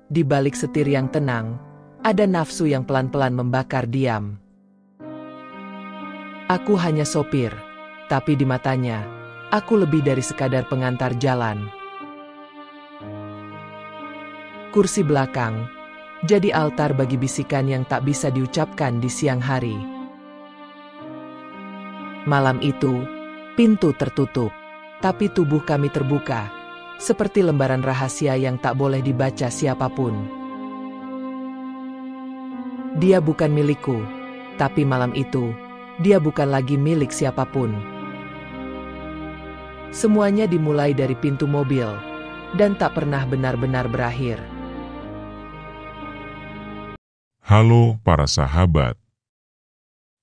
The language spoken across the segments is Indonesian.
Di balik setir yang tenang, ada nafsu yang pelan-pelan membakar diam. Aku hanya sopir, tapi di matanya, aku lebih dari sekadar pengantar jalan. Kursi belakang jadi altar bagi bisikan yang tak bisa diucapkan di siang hari. Malam itu, pintu tertutup, tapi tubuh kami terbuka, seperti lembaran rahasia yang tak boleh dibaca siapapun. Dia bukan milikku, tapi malam itu, dia bukan lagi milik siapapun. Semuanya dimulai dari pintu mobil, dan tak pernah benar-benar berakhir. Halo para sahabat.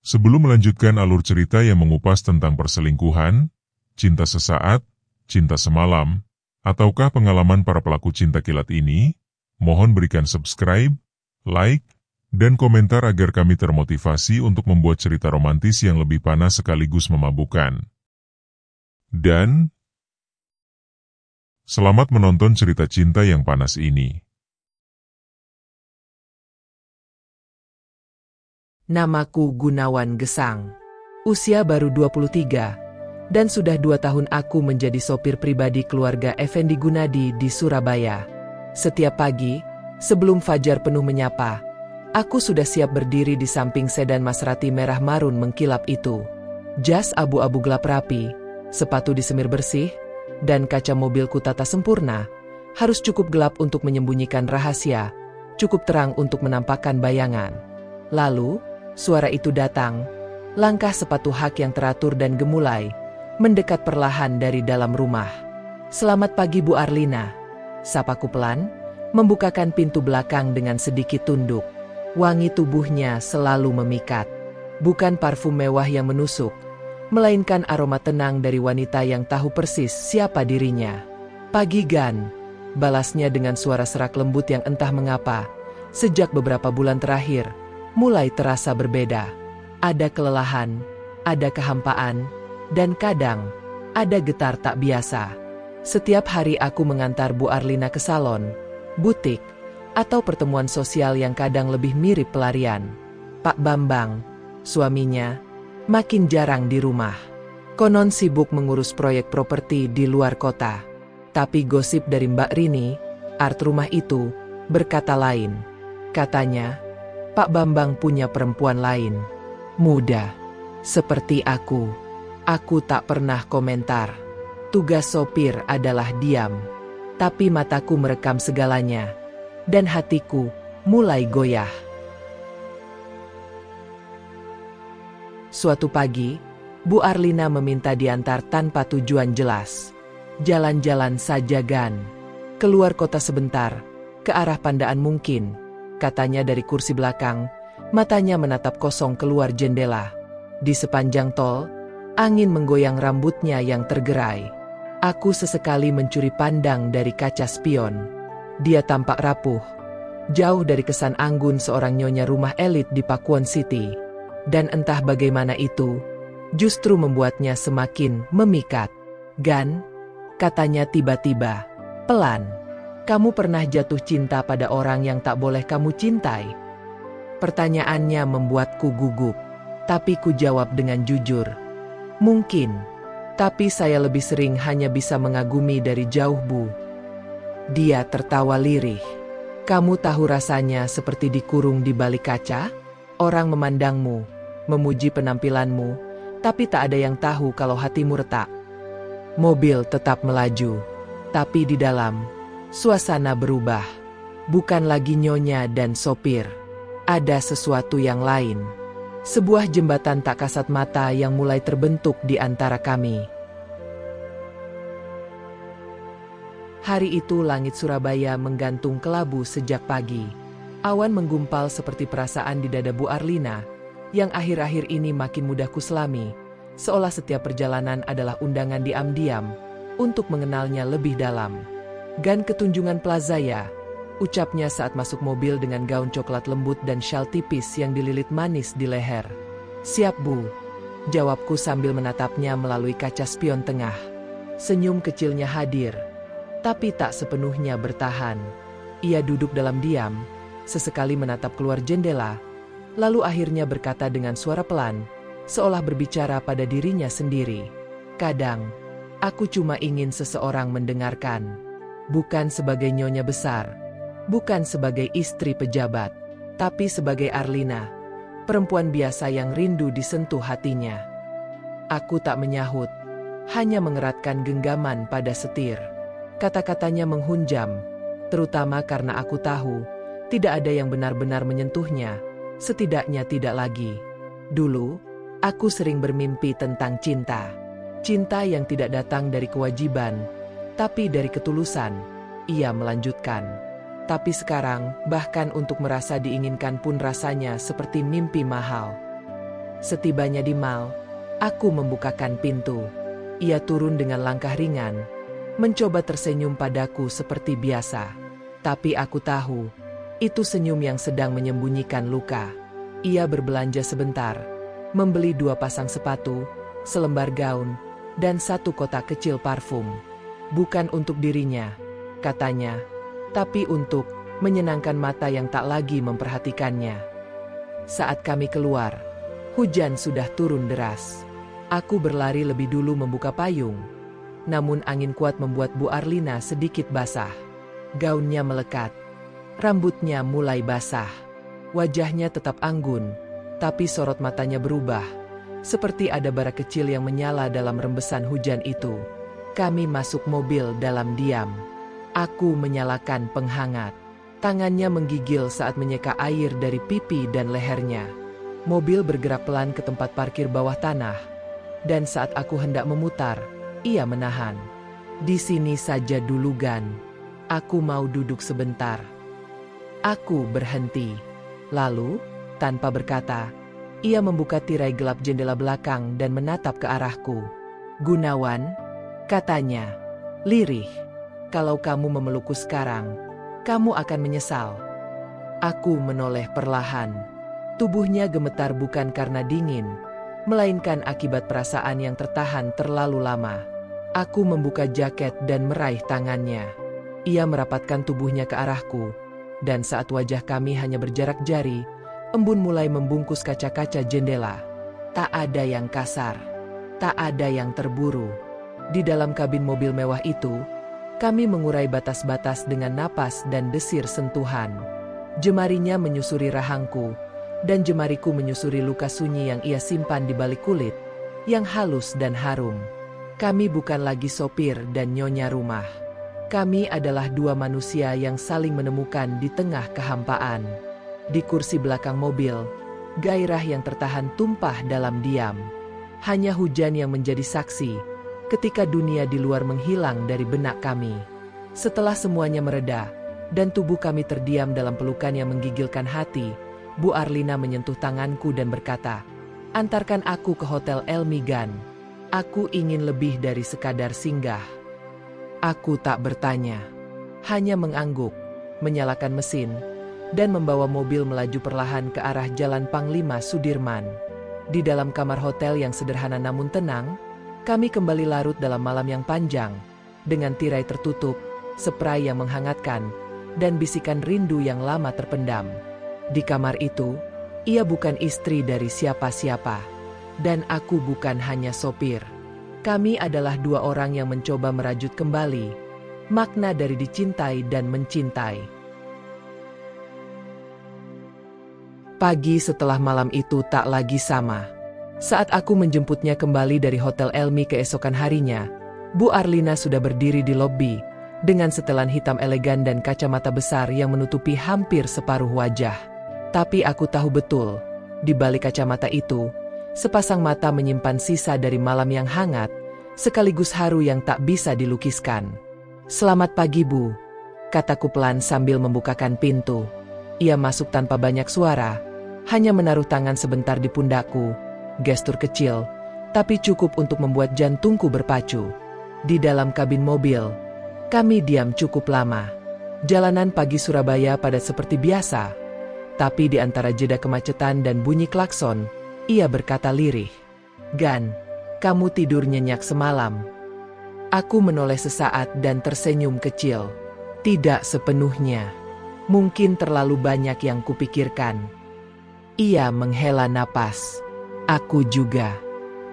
Sebelum melanjutkan alur cerita yang mengupas tentang perselingkuhan, cinta sesaat, cinta semalam, ataukah pengalaman para pelaku cinta kilat ini, mohon berikan subscribe, like, dan komentar agar kami termotivasi untuk membuat cerita romantis yang lebih panas sekaligus memabukkan. Dan selamat menonton cerita cinta yang panas ini. Namaku Gunawan Gesang. Usia baru 23, dan sudah 2 tahun aku menjadi sopir pribadi keluarga Effendi Gunadi di Surabaya. Setiap pagi, sebelum fajar penuh menyapa, aku sudah siap berdiri di samping sedan Maserati merah marun mengkilap itu. Jas abu-abu gelap rapi, sepatu disemir bersih, dan kaca mobilku tata sempurna. Harus cukup gelap untuk menyembunyikan rahasia, cukup terang untuk menampakkan bayangan. Lalu, suara itu datang, langkah sepatu hak yang teratur dan gemulai, mendekat perlahan dari dalam rumah. "Selamat pagi Bu Arlina," sapaku pelan, membukakan pintu belakang dengan sedikit tunduk. Wangi tubuhnya selalu memikat. Bukan parfum mewah yang menusuk, melainkan aroma tenang dari wanita yang tahu persis siapa dirinya. "Pagi Gan," balasnya dengan suara serak lembut yang entah mengapa, sejak beberapa bulan terakhir, mulai terasa berbeda. Ada kelelahan, ada kehampaan, dan kadang, ada getar tak biasa. Setiap hari aku mengantar Bu Arlina ke salon, butik, atau pertemuan sosial yang kadang lebih mirip pelarian. Pak Bambang, suaminya, makin jarang di rumah. Konon sibuk mengurus proyek properti di luar kota. Tapi gosip dari Mbak Rini, art rumah itu, berkata lain. Katanya, Pak Bambang punya perempuan lain, muda, seperti aku. Aku tak pernah komentar. Tugas sopir adalah diam. Tapi mataku merekam segalanya, dan hatiku mulai goyah. Suatu pagi, Bu Arlina meminta diantar tanpa tujuan jelas. "Jalan-jalan saja Gan. Keluar kota sebentar, ke arah Pandaan mungkin," katanya dari kursi belakang, matanya menatap kosong keluar jendela. Di sepanjang tol, angin menggoyang rambutnya yang tergerai. Aku sesekali mencuri pandang dari kaca spion. Dia tampak rapuh, jauh dari kesan anggun seorang nyonya rumah elit di Pakuwon City. Dan entah bagaimana itu, justru membuatnya semakin memikat. "Gan," katanya tiba-tiba, pelan. "Kamu pernah jatuh cinta pada orang yang tak boleh kamu cintai?" Pertanyaannya membuatku gugup, tapi ku jawab dengan jujur. "Mungkin, tapi saya lebih sering hanya bisa mengagumi dari jauh Bu." Dia tertawa lirih. "Kamu tahu rasanya seperti dikurung di balik kaca? Orang memandangmu, memuji penampilanmu, tapi tak ada yang tahu kalau hatimu retak." Mobil tetap melaju, tapi di dalam, suasana berubah. Bukan lagi nyonya dan sopir. Ada sesuatu yang lain. Sebuah jembatan tak kasat mata yang mulai terbentuk di antara kami. Hari itu langit Surabaya menggantung kelabu sejak pagi. Awan menggumpal seperti perasaan di dada Bu Arlina, yang akhir-akhir ini makin mudah kuselami, seolah setiap perjalanan adalah undangan diam-diam, untuk mengenalnya lebih dalam. "Gan ke Tunjungan Plaza ya," ucapnya saat masuk mobil dengan gaun coklat lembut dan syal tipis yang dililit manis di leher. "Siap Bu," jawabku sambil menatapnya melalui kaca spion tengah. Senyum kecilnya hadir, tapi tak sepenuhnya bertahan. Ia duduk dalam diam, sesekali menatap keluar jendela, lalu akhirnya berkata dengan suara pelan, seolah berbicara pada dirinya sendiri. Kadang, aku cuma ingin seseorang mendengarkan. Bukan sebagai nyonya besar, bukan sebagai istri pejabat, tapi sebagai Arlina, perempuan biasa yang rindu disentuh hatinya. Aku tak menyahut, hanya mengeratkan genggaman pada setir. Kata-katanya menghunjam, terutama karena aku tahu, tidak ada yang benar-benar menyentuhnya, setidaknya tidak lagi. Dulu, aku sering bermimpi tentang cinta. Cinta yang tidak datang dari kewajiban, tapi dari ketulusan. Ia melanjutkan. Tapi sekarang, bahkan untuk merasa diinginkan pun rasanya seperti mimpi mahal. Setibanya di mal, aku membukakan pintu. Ia turun dengan langkah ringan, mencoba tersenyum padaku seperti biasa. Tapi aku tahu, itu senyum yang sedang menyembunyikan luka. Ia berbelanja sebentar, membeli 2 pasang sepatu, selembar gaun, dan 1 kotak kecil parfum. Bukan untuk dirinya, katanya, tapi untuk menyenangkan mata yang tak lagi memperhatikannya. Saat kami keluar, hujan sudah turun deras. Aku berlari lebih dulu membuka payung, namun angin kuat membuat Bu Arlina sedikit basah. Gaunnya melekat, rambutnya mulai basah. Wajahnya tetap anggun, tapi sorot matanya berubah, seperti ada bara kecil yang menyala dalam rembesan hujan itu. Kami masuk mobil dalam diam. Aku menyalakan penghangat. Tangannya menggigil saat menyeka air dari pipi dan lehernya. Mobil bergerak pelan ke tempat parkir bawah tanah. Dan saat aku hendak memutar, ia menahan. Di sini saja dulu, Gan. Aku mau duduk sebentar. Aku berhenti. Lalu, tanpa berkata, ia membuka tirai gelap jendela belakang dan menatap ke arahku. Gunawan, katanya, lirih. Kalau kamu memelukku sekarang, kamu akan menyesal. Aku menoleh perlahan. Tubuhnya gemetar bukan karena dingin, melainkan akibat perasaan yang tertahan terlalu lama. Aku membuka jaket dan meraih tangannya. Ia merapatkan tubuhnya ke arahku, dan saat wajah kami hanya berjarak jari, embun mulai membungkus kaca-kaca jendela. Tak ada yang kasar, tak ada yang terburu. Di dalam kabin mobil mewah itu, kami mengurai batas-batas dengan napas dan desir sentuhan. Jemarinya menyusuri rahangku, dan jemariku menyusuri luka sunyi yang ia simpan di balik kulit, yang halus dan harum. Kami bukan lagi sopir dan nyonya rumah. Kami adalah 2 manusia yang saling menemukan di tengah kehampaan. Di kursi belakang mobil, gairah yang tertahan tumpah dalam diam. Hanya hujan yang menjadi saksi ketika dunia di luar menghilang dari benak kami. Setelah semuanya mereda, dan tubuh kami terdiam dalam pelukan yang menggigilkan hati, Bu Arlina menyentuh tanganku dan berkata, "Antarkan aku ke Hotel Elmi, Gan. Aku ingin lebih dari sekadar singgah." Aku tak bertanya, hanya mengangguk, menyalakan mesin, dan membawa mobil melaju perlahan ke arah Jalan Panglima Sudirman. Di dalam kamar hotel yang sederhana namun tenang, kami kembali larut dalam malam yang panjang, dengan tirai tertutup, spray yang menghangatkan, dan bisikan rindu yang lama terpendam. Di kamar itu, ia bukan istri dari siapa-siapa, dan aku bukan hanya sopir. Kami adalah 2 orang yang mencoba merajut kembali makna dari dicintai dan mencintai. Pagi setelah malam itu tak lagi sama. Saat aku menjemputnya kembali dari Hotel Elmi keesokan harinya, Bu Arlina sudah berdiri di lobi, dengan setelan hitam elegan dan kacamata besar yang menutupi hampir separuh wajah. Tapi aku tahu betul, di balik kacamata itu, sepasang mata menyimpan sisa dari malam yang hangat, sekaligus haru yang tak bisa dilukiskan. "Selamat pagi, Bu," kataku pelan sambil membukakan pintu. Ia masuk tanpa banyak suara, hanya menaruh tangan sebentar di pundakku. Gestur kecil, tapi cukup untuk membuat jantungku berpacu. Di dalam kabin mobil, kami diam cukup lama. Jalanan pagi Surabaya padat seperti biasa, tapi di antara jeda kemacetan dan bunyi klakson, ia berkata lirih, "Gan, kamu tidur nyenyak semalam." Aku menoleh sesaat dan tersenyum kecil. Tidak sepenuhnya. Mungkin terlalu banyak yang kupikirkan. Ia menghela napas. Aku juga.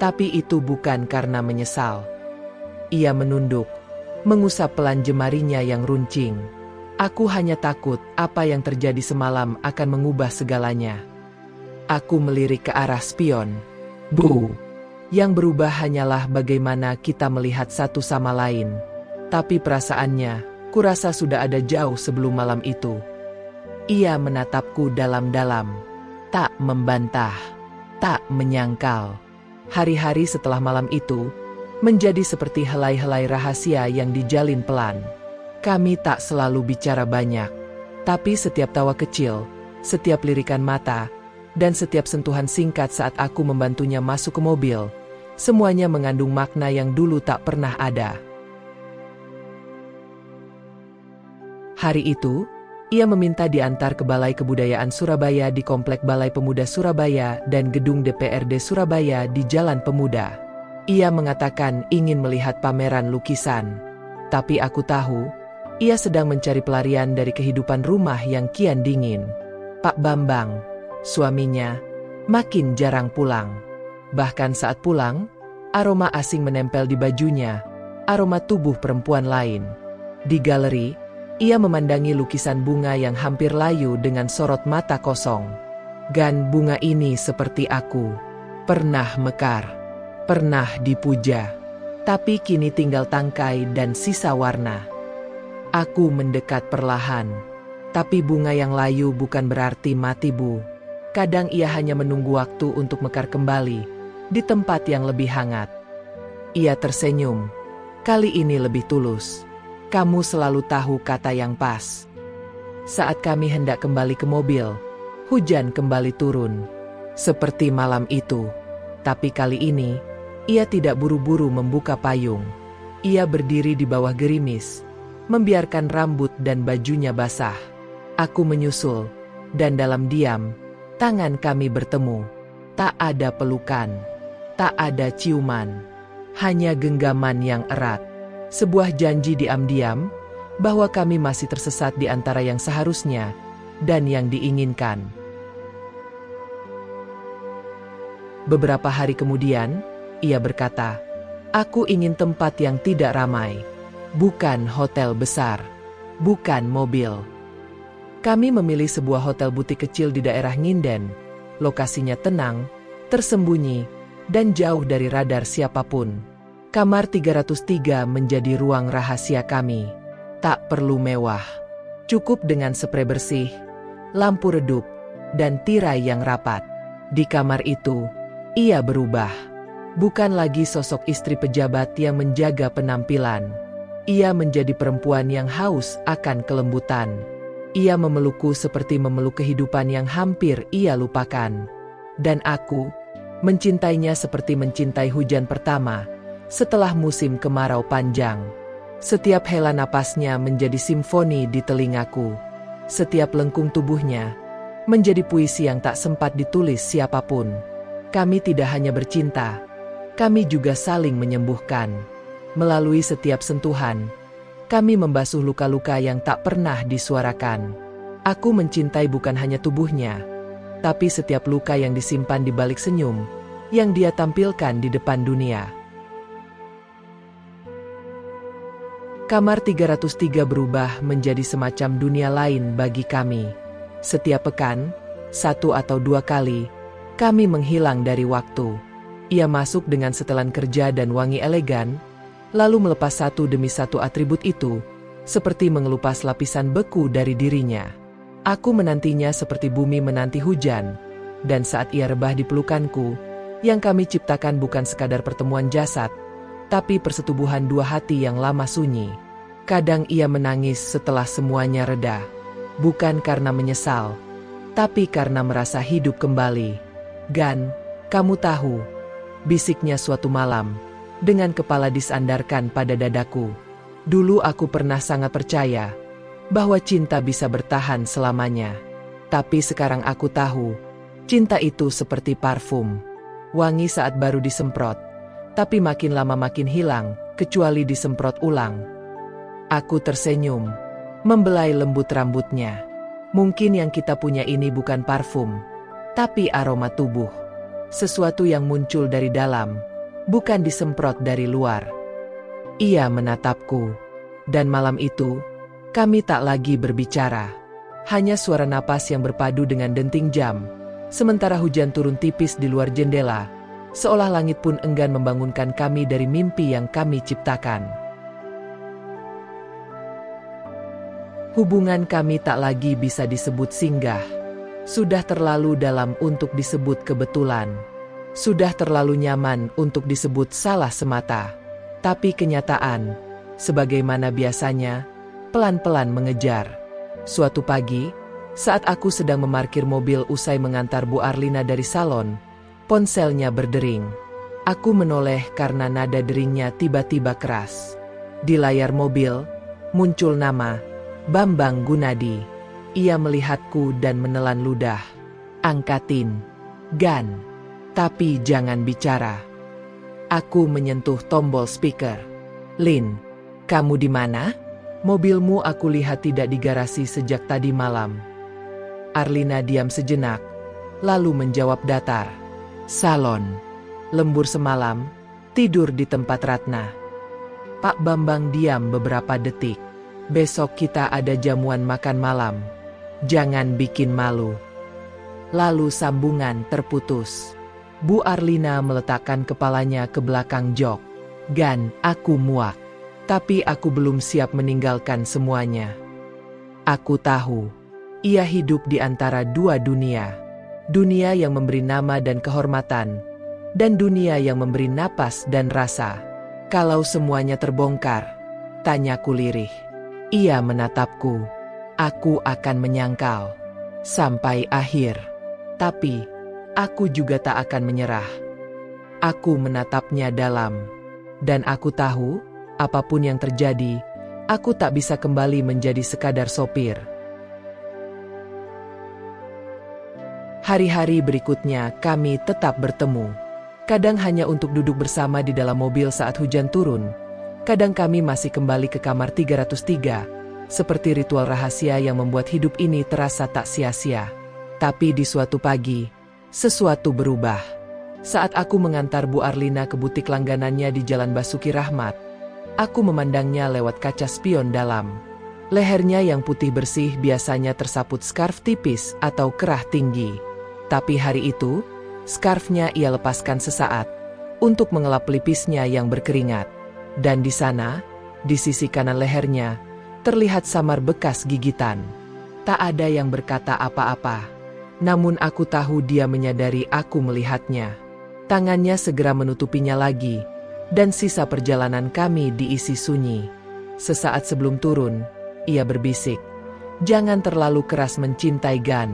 Tapi itu bukan karena menyesal. Ia menunduk, mengusap pelan jemarinya yang runcing. Aku hanya takut apa yang terjadi semalam akan mengubah segalanya. Aku melirik ke arah spion. Bu. Yang berubah hanyalah bagaimana kita melihat satu sama lain. Tapi perasaannya, kurasa sudah ada jauh sebelum malam itu. Ia menatapku dalam-dalam. Tak membantah. Tak menyangkal. Hari-hari setelah malam itu, menjadi seperti helai-helai rahasia yang dijalin pelan. Kami tak selalu bicara banyak. Tapi setiap tawa kecil, setiap lirikan mata, dan setiap sentuhan singkat saat aku membantunya masuk ke mobil, semuanya mengandung makna yang dulu tak pernah ada. Hari itu, ia meminta diantar ke Balai Kebudayaan Surabaya di Komplek Balai Pemuda Surabaya dan Gedung DPRD Surabaya di Jalan Pemuda. Ia mengatakan ingin melihat pameran lukisan. Tapi aku tahu, ia sedang mencari pelarian dari kehidupan rumah yang kian dingin. Pak Bambang, suaminya, makin jarang pulang. Bahkan saat pulang, aroma asing menempel di bajunya, aroma tubuh perempuan lain. Di galeri, ia memandangi lukisan bunga yang hampir layu dengan sorot mata kosong. Gan bunga ini seperti aku. Pernah mekar. Pernah dipuja. Tapi kini tinggal tangkai dan sisa warna. Aku mendekat perlahan. Tapi bunga yang layu bukan berarti mati, Bu. Kadang ia hanya menunggu waktu untuk mekar kembali, di tempat yang lebih hangat. Ia tersenyum. Kali ini lebih tulus. Kamu selalu tahu kata yang pas. Saat kami hendak kembali ke mobil, hujan kembali turun. Seperti malam itu. Tapi kali ini, ia tidak buru-buru membuka payung. Ia berdiri di bawah gerimis, membiarkan rambut dan bajunya basah. Aku menyusul, dan dalam diam, tangan kami bertemu. Tak ada pelukan, tak ada ciuman, hanya genggaman yang erat. Sebuah janji diam-diam, bahwa kami masih tersesat di antara yang seharusnya, dan yang diinginkan. Beberapa hari kemudian, ia berkata, aku ingin tempat yang tidak ramai. Bukan hotel besar. Bukan mobil. Kami memilih sebuah hotel butik kecil di daerah Nginden. Lokasinya tenang, tersembunyi, dan jauh dari radar siapapun. Kamar 303 menjadi ruang rahasia kami. Tak perlu mewah. Cukup dengan sprei bersih, lampu redup, dan tirai yang rapat. Di kamar itu, ia berubah. Bukan lagi sosok istri pejabat yang menjaga penampilan. Ia menjadi perempuan yang haus akan kelembutan. Ia memelukku seperti memeluk kehidupan yang hampir ia lupakan. Dan aku, mencintainya seperti mencintai hujan pertama, setelah musim kemarau panjang. Setiap hela napasnya menjadi simfoni di telingaku. Setiap lengkung tubuhnya menjadi puisi yang tak sempat ditulis siapapun. Kami tidak hanya bercinta, kami juga saling menyembuhkan. Melalui setiap sentuhan, kami membasuh luka-luka yang tak pernah disuarakan. Aku mencintai bukan hanya tubuhnya, tapi setiap luka yang disimpan di balik senyum yang dia tampilkan di depan dunia. Kamar 303 berubah menjadi semacam dunia lain bagi kami. Setiap pekan, 1 atau 2 kali, kami menghilang dari waktu. Ia masuk dengan setelan kerja dan wangi elegan, lalu melepas satu demi satu atribut itu, seperti mengelupas lapisan beku dari dirinya. Aku menantinya seperti bumi menanti hujan, dan saat ia rebah di pelukanku, yang kami ciptakan bukan sekadar pertemuan jasad, tapi persetubuhan dua hati yang lama sunyi. Kadang ia menangis setelah semuanya reda, bukan karena menyesal, tapi karena merasa hidup kembali. Gan, kamu tahu, bisiknya suatu malam, dengan kepala disandarkan pada dadaku. Dulu aku pernah sangat percaya bahwa cinta bisa bertahan selamanya. Tapi sekarang aku tahu, cinta itu seperti parfum. Wangi saat baru disemprot, tapi makin lama makin hilang, kecuali disemprot ulang. Aku tersenyum, membelai lembut rambutnya. Mungkin yang kita punya ini bukan parfum, tapi aroma tubuh. Sesuatu yang muncul dari dalam, bukan disemprot dari luar. Ia menatapku. Dan malam itu, kami tak lagi berbicara. Hanya suara napas yang berpadu dengan denting jam. Sementara hujan turun tipis di luar jendela, seolah langit pun enggan membangunkan kami dari mimpi yang kami ciptakan. Hubungan kami tak lagi bisa disebut singgah. Sudah terlalu dalam untuk disebut kebetulan. Sudah terlalu nyaman untuk disebut salah semata. Tapi kenyataan, sebagaimana biasanya, pelan-pelan mengejar. Suatu pagi, saat aku sedang memarkir mobil usai mengantar Bu Arlina dari salon, ponselnya berdering. Aku menoleh karena nada deringnya tiba-tiba keras. Di layar mobil, muncul nama Bambang Gunadi. Ia melihatku dan menelan ludah. Angkatin, Gan. Tapi jangan bicara. Aku menyentuh tombol speaker. Lin, kamu di mana? Mobilmu aku lihat tidak di garasi sejak tadi malam. Arlina diam sejenak, lalu menjawab datar. Salon. Lembur semalam, tidur di tempat Ratna. Pak Bambang diam beberapa detik. Besok kita ada jamuan makan malam. Jangan bikin malu. Lalu sambungan terputus. Bu Arlina meletakkan kepalanya ke belakang jok. Gan, aku muak. Tapi aku belum siap meninggalkan semuanya. Aku tahu, ia hidup di antara dua dunia. Dunia yang memberi nama dan kehormatan, dan dunia yang memberi napas dan rasa. Kalau semuanya terbongkar, tanyaku lirih. Ia menatapku. Aku akan menyangkal sampai akhir. Tapi aku juga tak akan menyerah. Aku menatapnya dalam. Dan aku tahu, apapun yang terjadi, aku tak bisa kembali menjadi sekadar sopir. Hari-hari berikutnya kami tetap bertemu. Kadang hanya untuk duduk bersama di dalam mobil saat hujan turun. Kadang kami masih kembali ke kamar 303, seperti ritual rahasia yang membuat hidup ini terasa tak sia-sia. Tapi di suatu pagi, sesuatu berubah. Saat aku mengantar Bu Arlina ke butik langganannya di Jalan Basuki Rahmat, aku memandangnya lewat kaca spion dalam. Lehernya yang putih bersih biasanya tersaput skarf tipis atau kerah tinggi. Tapi hari itu, skarfnya ia lepaskan sesaat untuk mengelap pelipisnya yang berkeringat. Dan di sana, di sisi kanan lehernya, terlihat samar bekas gigitan. Tak ada yang berkata apa-apa. Namun aku tahu dia menyadari aku melihatnya. Tangannya segera menutupinya lagi, dan sisa perjalanan kami diisi sunyi. Sesaat sebelum turun, ia berbisik, "Jangan terlalu keras mencintai Gan.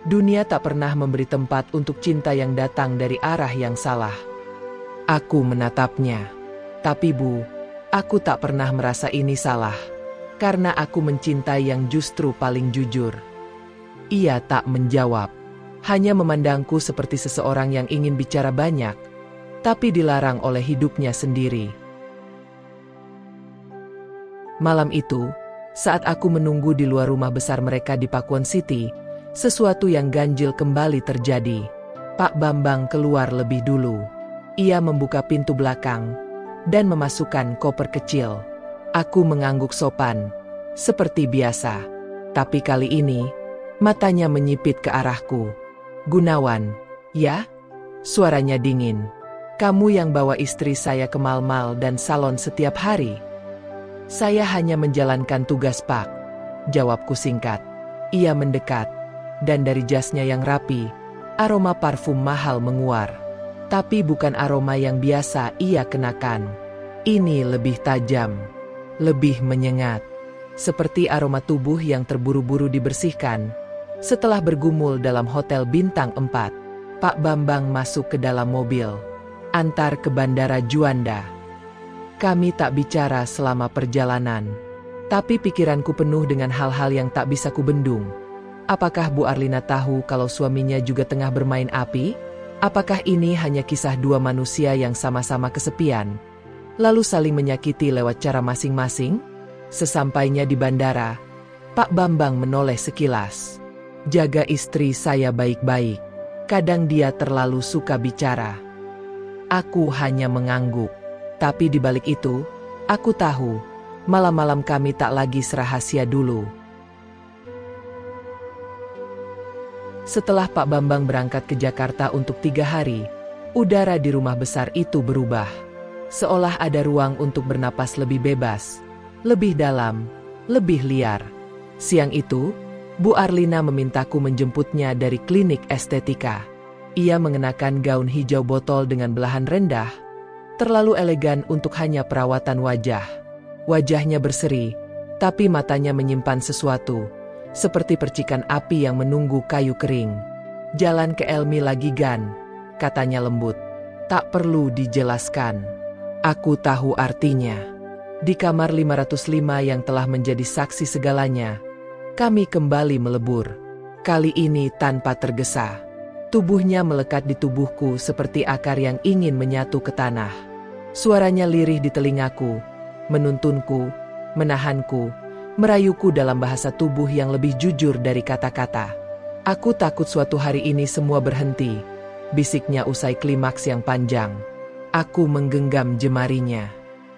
Dunia tak pernah memberi tempat untuk cinta yang datang dari arah yang salah." Aku menatapnya. Tapi Bu, aku tak pernah merasa ini salah. Karena aku mencintai yang justru paling jujur. Ia tak menjawab. Hanya memandangku seperti seseorang yang ingin bicara banyak, tapi dilarang oleh hidupnya sendiri. Malam itu, saat aku menunggu di luar rumah besar mereka di Pakuan City, sesuatu yang ganjil kembali terjadi. Pak Bambang keluar lebih dulu. Ia membuka pintu belakang dan memasukkan koper kecil. Aku mengangguk sopan, seperti biasa. Tapi kali ini, matanya menyipit ke arahku. "Gunawan, ya?" Suaranya dingin. "Kamu yang bawa istri saya ke mal-mal dan salon setiap hari?" "Saya hanya menjalankan tugas, Pak," jawabku singkat. Ia mendekat, dan dari jasnya yang rapi, aroma parfum mahal menguar. Tapi bukan aroma yang biasa ia kenakan. Ini lebih tajam, lebih menyengat. Seperti aroma tubuh yang terburu-buru dibersihkan. Setelah bergumul dalam hotel bintang 4, Pak Bambang masuk ke dalam mobil. Antar ke Bandara Juanda. Kami tak bicara selama perjalanan. Tapi pikiranku penuh dengan hal-hal yang tak bisa kubendung. Apakah Bu Arlina tahu kalau suaminya juga tengah bermain api? Apakah ini hanya kisah dua manusia yang sama-sama kesepian, lalu saling menyakiti lewat cara masing-masing? Sesampainya di bandara, Pak Bambang menoleh sekilas. Jaga istri saya baik-baik. Kadang dia terlalu suka bicara. Aku hanya mengangguk. Tapi di balik itu, aku tahu, malam-malam kami tak lagi serahasia dulu. Setelah Pak Bambang berangkat ke Jakarta untuk 3 hari, udara di rumah besar itu berubah. Seolah ada ruang untuk bernapas lebih bebas, lebih dalam, lebih liar. Siang itu, Bu Arlina memintaku menjemputnya dari klinik estetika. Ia mengenakan gaun hijau botol dengan belahan rendah, terlalu elegan untuk hanya perawatan wajah. Wajahnya berseri, tapi matanya menyimpan sesuatu, seperti percikan api yang menunggu kayu kering. Jalan ke Elmi lagi Gan, katanya lembut. Tak perlu dijelaskan. Aku tahu artinya. Di kamar 505 yang telah menjadi saksi segalanya, kami kembali melebur. Kali ini tanpa tergesa. Tubuhnya melekat di tubuhku seperti akar yang ingin menyatu ke tanah. Suaranya lirih di telingaku, menuntunku, menahanku, merayuku dalam bahasa tubuh yang lebih jujur dari kata-kata. Aku takut suatu hari ini semua berhenti, bisiknya usai klimaks yang panjang. Aku menggenggam jemarinya.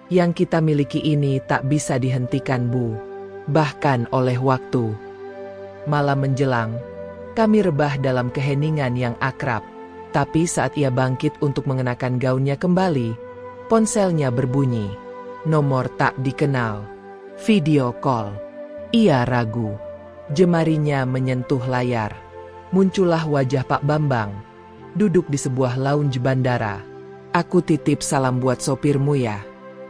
Yang kita miliki ini tak bisa dihentikan, Bu. Bahkan oleh waktu. Malam menjelang, kami rebah dalam keheningan yang akrab. Tapi saat ia bangkit untuk mengenakan gaunnya kembali, ponselnya berbunyi. Nomor tak dikenal. Video call. Ia ragu. Jemarinya menyentuh layar. Muncullah wajah Pak Bambang. Duduk di sebuah lounge bandara. Aku titip salam buat sopirmu ya.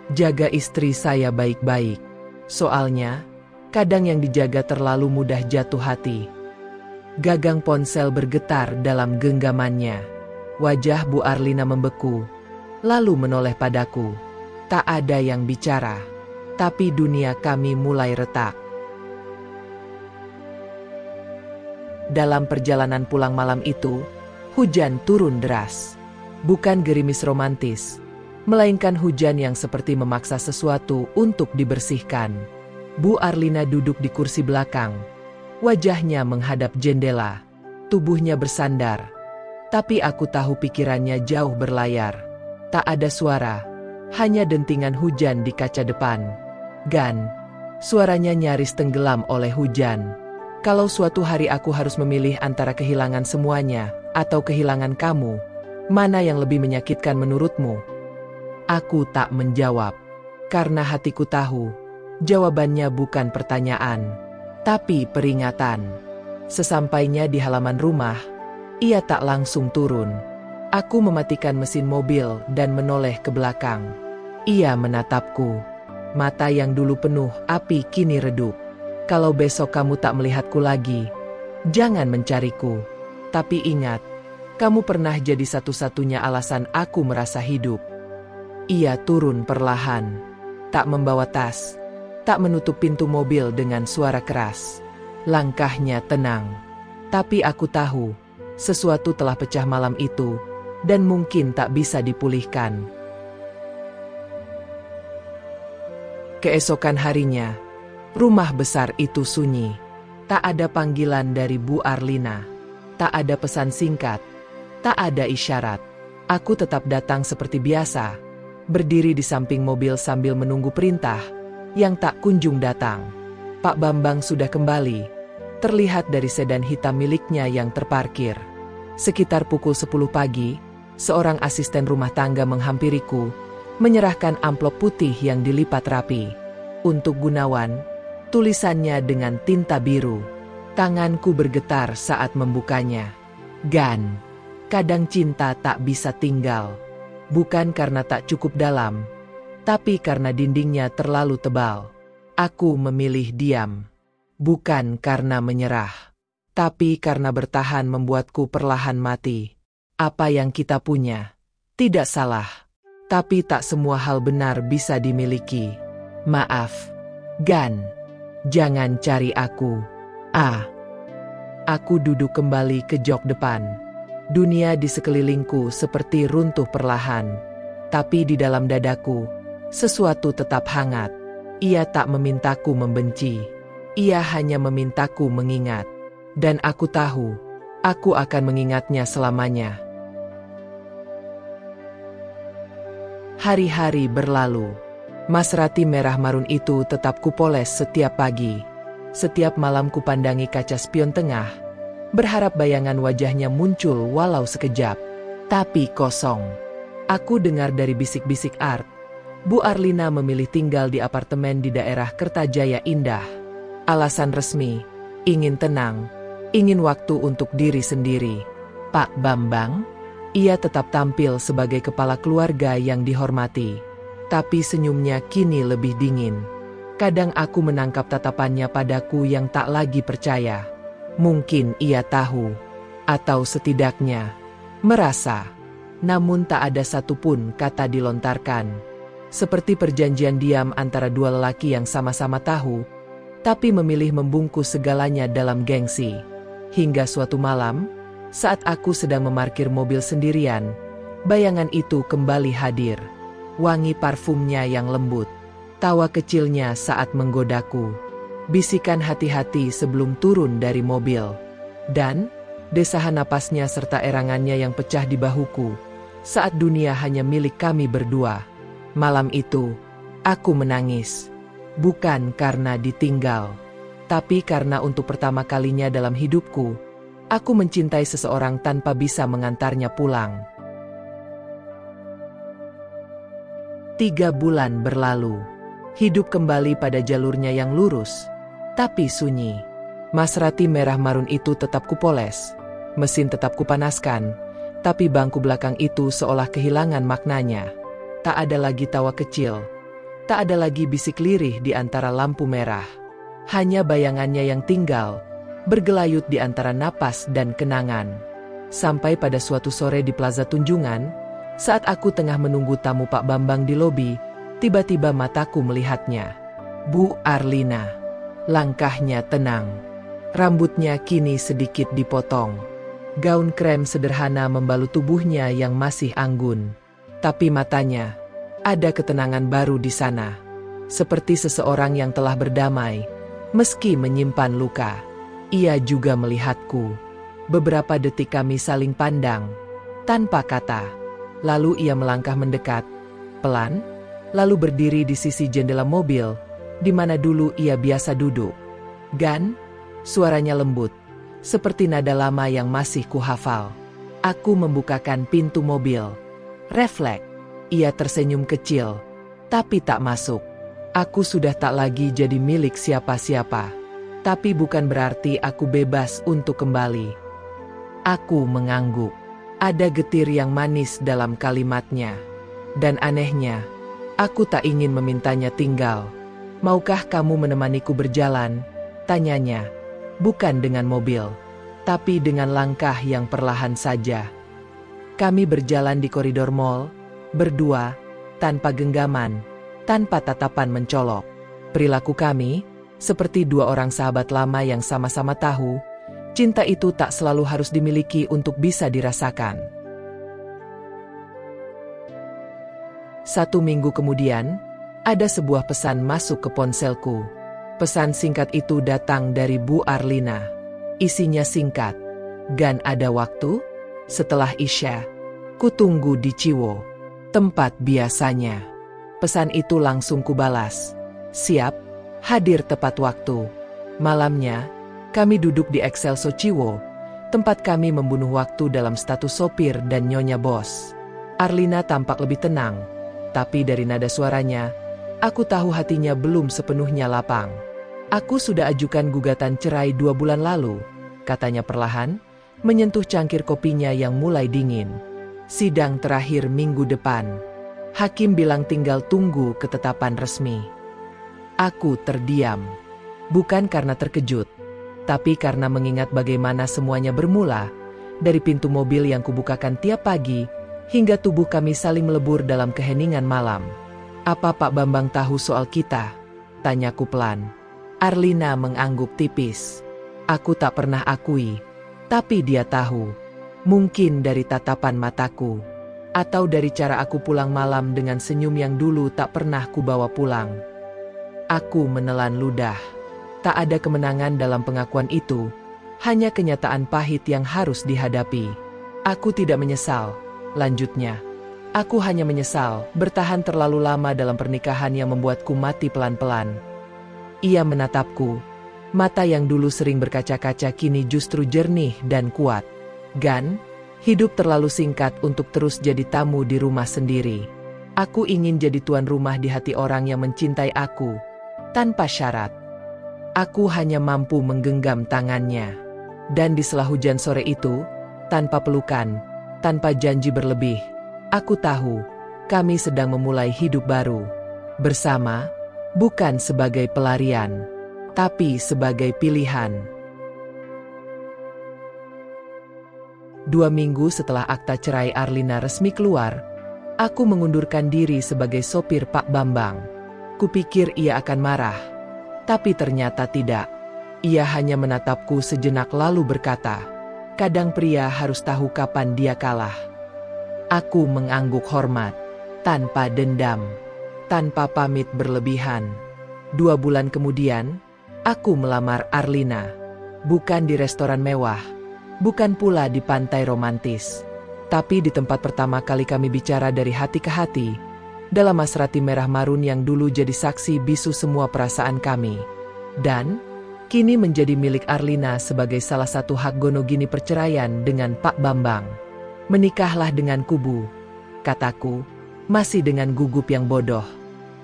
Jaga istri saya baik-baik. Soalnya, kadang yang dijaga terlalu mudah jatuh hati. Gagang ponsel bergetar dalam genggamannya. Wajah Bu Arlina membeku, lalu menoleh padaku. Tak ada yang bicara, tapi dunia kami mulai retak. Dalam perjalanan pulang malam itu, hujan turun deras. Bukan gerimis romantis, melainkan hujan yang seperti memaksa sesuatu untuk dibersihkan. Bu Arlina duduk di kursi belakang. Wajahnya menghadap jendela, tubuhnya bersandar. Tapi aku tahu pikirannya jauh berlayar. Tak ada suara, hanya dentingan hujan di kaca depan. Gan, suaranya nyaris tenggelam oleh hujan. Kalau suatu hari aku harus memilih antara kehilangan semuanya atau kehilangan kamu, mana yang lebih menyakitkan menurutmu? Aku tak menjawab, karena hatiku tahu, jawabannya bukan pertanyaan, tapi peringatan. Sesampainya di halaman rumah, ia tak langsung turun. Aku mematikan mesin mobil dan menoleh ke belakang. Ia menatapku. Mata yang dulu penuh api kini redup. Kalau besok kamu tak melihatku lagi, jangan mencariku. Tapi ingat, kamu pernah jadi satu-satunya alasan aku merasa hidup. Ia turun perlahan, tak membawa tas, tak menutup pintu mobil dengan suara keras. Langkahnya tenang, tapi aku tahu, sesuatu telah pecah malam itu, dan mungkin tak bisa dipulihkan. Keesokan harinya, rumah besar itu sunyi. Tak ada panggilan dari Bu Arlina, tak ada pesan singkat, tak ada isyarat. Aku tetap datang seperti biasa, berdiri di samping mobil sambil menunggu perintah yang tak kunjung datang. Pak Bambang sudah kembali, terlihat dari sedan hitam miliknya yang terparkir. Sekitar pukul 10 pagi, seorang asisten rumah tangga menghampiriku, menyerahkan amplop putih yang dilipat rapi. Untuk Gunawan, tulisannya dengan tinta biru. Tanganku bergetar saat membukanya. Gan, kadang cinta tak bisa tinggal. Bukan karena tak cukup dalam, tapi karena dindingnya terlalu tebal. Aku memilih diam. Bukan karena menyerah, tapi karena bertahan membuatku perlahan mati. Apa yang kita punya, tidak salah. Tapi tak semua hal benar bisa dimiliki. Maaf, Gan. Jangan cari aku. Aku duduk kembali ke jok depan. Dunia di sekelilingku seperti runtuh perlahan. Tapi di dalam dadaku, sesuatu tetap hangat. Ia tak memintaku membenci. Ia hanya memintaku mengingat. Dan aku tahu, aku akan mengingatnya selamanya. Hari-hari berlalu. Maserati merah marun itu tetap kupoles setiap pagi. Setiap malam kupandangi kaca spion tengah, berharap bayangan wajahnya muncul walau sekejap. Tapi kosong. Aku dengar dari bisik-bisik Art, Bu Arlina memilih tinggal di apartemen di daerah Kertajaya Indah. Alasan resmi, ingin tenang, ingin waktu untuk diri sendiri. Pak Bambang, ia tetap tampil sebagai kepala keluarga yang dihormati. Tapi senyumnya kini lebih dingin. Kadang aku menangkap tatapannya padaku yang tak lagi percaya. Mungkin ia tahu, atau setidaknya merasa. Namun tak ada satupun kata dilontarkan. Seperti perjanjian diam antara dua lelaki yang sama-sama tahu, tapi memilih membungkus segalanya dalam gengsi. Hingga suatu malam, saat aku sedang memarkir mobil sendirian, bayangan itu kembali hadir. Wangi parfumnya yang lembut, tawa kecilnya saat menggodaku, bisikan hati-hati sebelum turun dari mobil, dan desahan napasnya serta erangannya yang pecah di bahuku, saat dunia hanya milik kami berdua. Malam itu, aku menangis. Bukan karena ditinggal, tapi karena untuk pertama kalinya dalam hidupku, aku mencintai seseorang tanpa bisa mengantarnya pulang. 3 bulan berlalu. Hidup kembali pada jalurnya yang lurus, tapi sunyi. Maserati merah marun itu tetap kupoles, mesin tetap kupanaskan, tapi bangku belakang itu seolah kehilangan maknanya. Tak ada lagi tawa kecil, tak ada lagi bisik lirih di antara lampu merah. Hanya bayangannya yang tinggal, bergelayut di antara napas dan kenangan. Sampai pada suatu sore di Plaza Tunjungan, saat aku tengah menunggu tamu Pak Bambang di lobi, tiba-tiba mataku melihatnya. Bu Arlina. Langkahnya tenang. Rambutnya kini sedikit dipotong. Gaun krem sederhana membalut tubuhnya yang masih anggun. Tapi matanya, ada ketenangan baru di sana. Seperti seseorang yang telah berdamai, meski menyimpan luka. Ia juga melihatku. Beberapa detik kami saling pandang, tanpa kata. Lalu ia melangkah mendekat, pelan, lalu berdiri di sisi jendela mobil, di mana dulu ia biasa duduk. Gan, suaranya lembut, seperti nada lama yang masih kuhafal. Aku membukakan pintu mobil. Refleks, ia tersenyum kecil, tapi tak masuk. Aku sudah tak lagi jadi milik siapa-siapa. Tapi bukan berarti aku bebas untuk kembali. Aku mengangguk. Ada getir yang manis dalam kalimatnya. Dan anehnya, aku tak ingin memintanya tinggal. Maukah kamu menemaniku berjalan? Tanyanya. Bukan dengan mobil, tapi dengan langkah yang perlahan saja. Kami berjalan di koridor mall, berdua, tanpa genggaman, tanpa tatapan mencolok. Perilaku kami, seperti dua orang sahabat lama yang sama-sama tahu, cinta itu tak selalu harus dimiliki untuk bisa dirasakan. 1 minggu kemudian, ada sebuah pesan masuk ke ponselku. Pesan singkat itu datang dari Bu Arlina. Isinya singkat. Gan ada waktu? Setelah Isya, kutunggu di Ciwo, tempat biasanya. Pesan itu langsung kubalas. Siap, hadir tepat waktu. Malamnya, kami duduk di Excelso Ciwo, tempat kami membunuh waktu dalam status sopir dan nyonya bos. Arlina tampak lebih tenang, tapi dari nada suaranya, aku tahu hatinya belum sepenuhnya lapang. Aku sudah ajukan gugatan cerai 2 bulan lalu, katanya perlahan, menyentuh cangkir kopinya yang mulai dingin. Sidang terakhir minggu depan. Hakim bilang tinggal tunggu ketetapan resmi. Aku terdiam. Bukan karena terkejut, tapi karena mengingat bagaimana semuanya bermula, dari pintu mobil yang kubukakan tiap pagi, hingga tubuh kami saling melebur dalam keheningan malam. Apa Pak Bambang tahu soal kita? Tanyaku pelan. Arlina mengangguk tipis. Aku tak pernah akui, tapi dia tahu. Mungkin dari tatapan mataku, atau dari cara aku pulang malam dengan senyum yang dulu tak pernah kubawa pulang. Aku menelan ludah. Tak ada kemenangan dalam pengakuan itu, hanya kenyataan pahit yang harus dihadapi. Aku tidak menyesal, lanjutnya. Aku hanya menyesal bertahan terlalu lama dalam pernikahan yang membuatku mati pelan-pelan. Ia menatapku. Mata yang dulu sering berkaca-kaca kini justru jernih dan kuat. Gan, hidup terlalu singkat untuk terus jadi tamu di rumah sendiri. Aku ingin jadi tuan rumah di hati orang yang mencintai aku, tanpa syarat. Aku hanya mampu menggenggam tangannya. Dan di sela hujan sore itu, tanpa pelukan, tanpa janji berlebih, aku tahu, kami sedang memulai hidup baru. Bersama, bukan sebagai pelarian, tapi sebagai pilihan. 2 minggu setelah akta cerai Arlina resmi keluar, aku mengundurkan diri sebagai sopir Pak Bambang. Kupikir ia akan marah, tapi ternyata tidak. Ia hanya menatapku sejenak lalu berkata, "Kadang pria harus tahu kapan dia kalah." Aku mengangguk hormat, tanpa dendam, tanpa pamit berlebihan. 2 bulan kemudian, aku melamar Arlina. Bukan di restoran mewah, bukan pula di pantai romantis, tapi di tempat pertama kali kami bicara dari hati ke hati, dalam Maserati merah marun yang dulu jadi saksi bisu semua perasaan kami. Dan kini menjadi milik Arlina sebagai salah satu hak gonogini perceraian dengan Pak Bambang. "Menikahlah denganku, Bu," kataku, masih dengan gugup yang bodoh.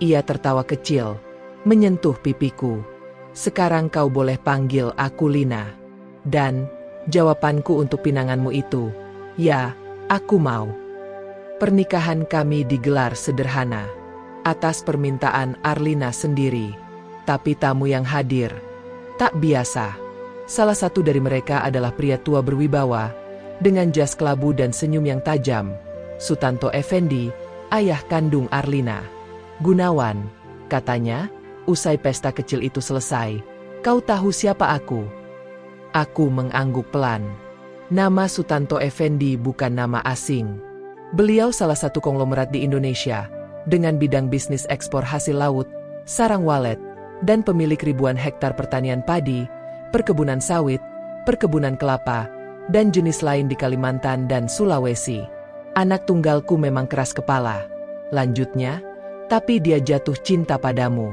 Ia tertawa kecil, menyentuh pipiku. "Sekarang kau boleh panggil aku Lina." Dan jawabanku untuk pinanganmu itu, "Ya, aku mau." Pernikahan kami digelar sederhana, atas permintaan Arlina sendiri. Tapi tamu yang hadir tak biasa. Salah satu dari mereka adalah pria tua berwibawa, dengan jas kelabu dan senyum yang tajam. Sutanto Effendi, ayah kandung Arlina. "Gunawan," katanya, usai pesta kecil itu selesai, "kau tahu siapa aku?" Aku mengangguk pelan. Nama Sutanto Effendi bukan nama asing. Beliau salah satu konglomerat di Indonesia, dengan bidang bisnis ekspor hasil laut, sarang walet, dan pemilik ribuan hektar pertanian padi, perkebunan sawit, perkebunan kelapa, dan jenis lain di Kalimantan dan Sulawesi. "Anak tunggalku memang keras kepala," lanjutnya, "tapi dia jatuh cinta padamu.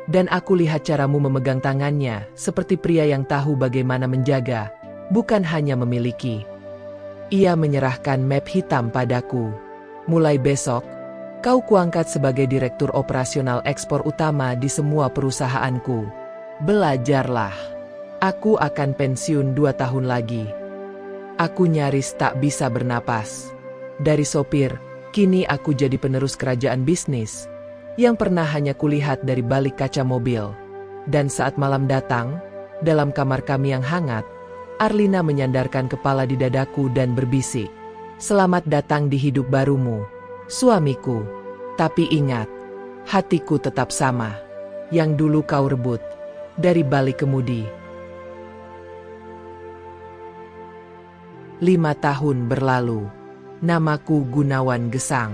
Dan aku lihat caramu memegang tangannya seperti pria yang tahu bagaimana menjaga, bukan hanya memiliki." Ia menyerahkan map hitam padaku. "Mulai besok, kau kuangkat sebagai direktur operasional ekspor utama di semua perusahaanku. Belajarlah. Aku akan pensiun 2 tahun lagi." Aku nyaris tak bisa bernapas. Dari sopir, kini aku jadi penerus kerajaan bisnis, yang pernah hanya kulihat dari balik kaca mobil. Dan saat malam datang, dalam kamar kami yang hangat, Arlina menyandarkan kepala di dadaku dan berbisik, "Selamat datang di hidup barumu, suamiku. Tapi ingat, hatiku tetap sama, yang dulu kau rebut, dari balik kemudi." 5 tahun berlalu. Namaku Gunawan Gesang.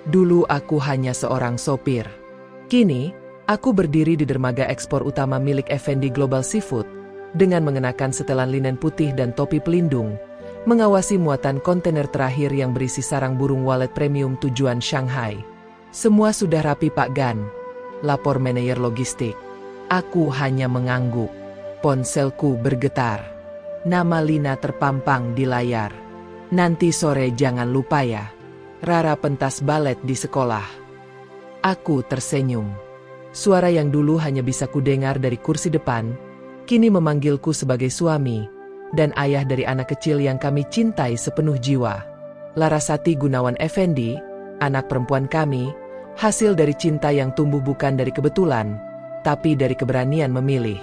Dulu aku hanya seorang sopir. Kini, aku berdiri di dermaga ekspor utama milik Effendi Global Seafood, dengan mengenakan setelan linen putih dan topi pelindung, mengawasi muatan kontainer terakhir yang berisi sarang burung walet premium tujuan Shanghai. "Semua sudah rapi, Pak Gan," lapor manajer logistik. Aku hanya mengangguk. Ponselku bergetar. Nama Lina terpampang di layar. "Nanti sore jangan lupa ya. Rara pentas balet di sekolah." Aku tersenyum. Suara yang dulu hanya bisa kudengar dari kursi depan, kini memanggilku sebagai suami, dan ayah dari anak kecil yang kami cintai sepenuh jiwa. Larasati Gunawan Effendi, anak perempuan kami, hasil dari cinta yang tumbuh bukan dari kebetulan, tapi dari keberanian memilih.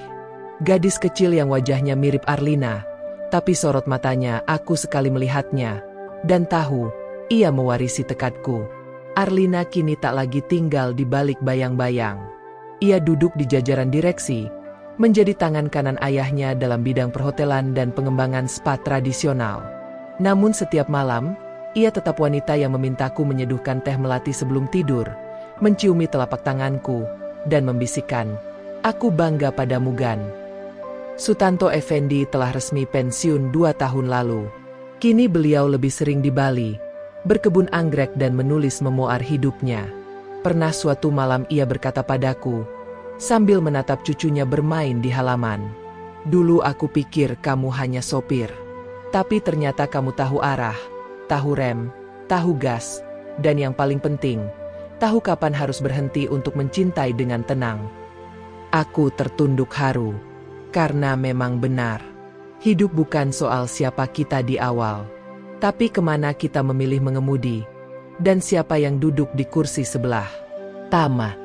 Gadis kecil yang wajahnya mirip Arlina, tapi sorot matanya aku sekali melihatnya, dan tahu, ia mewarisi tekadku. Arlina kini tak lagi tinggal di balik bayang-bayang. Ia duduk di jajaran direksi, menjadi tangan kanan ayahnya dalam bidang perhotelan dan pengembangan spa tradisional. Namun setiap malam, ia tetap wanita yang memintaku menyeduhkan teh melati sebelum tidur, menciumi telapak tanganku, dan membisikkan, Aku bangga padamu, Gan. Sutanto Effendi telah resmi pensiun 2 tahun lalu. Kini beliau lebih sering di Bali, berkebun anggrek dan menulis memoir hidupnya. Pernah suatu malam ia berkata padaku, sambil menatap cucunya bermain di halaman, "Dulu aku pikir kamu hanya sopir. Tapi ternyata kamu tahu arah, tahu rem, tahu gas, dan yang paling penting, tahu kapan harus berhenti untuk mencintai dengan tenang." Aku tertunduk haru, karena memang benar. Hidup bukan soal siapa kita di awal, tapi kemana kita memilih mengemudi, dan siapa yang duduk di kursi sebelah. Tamat.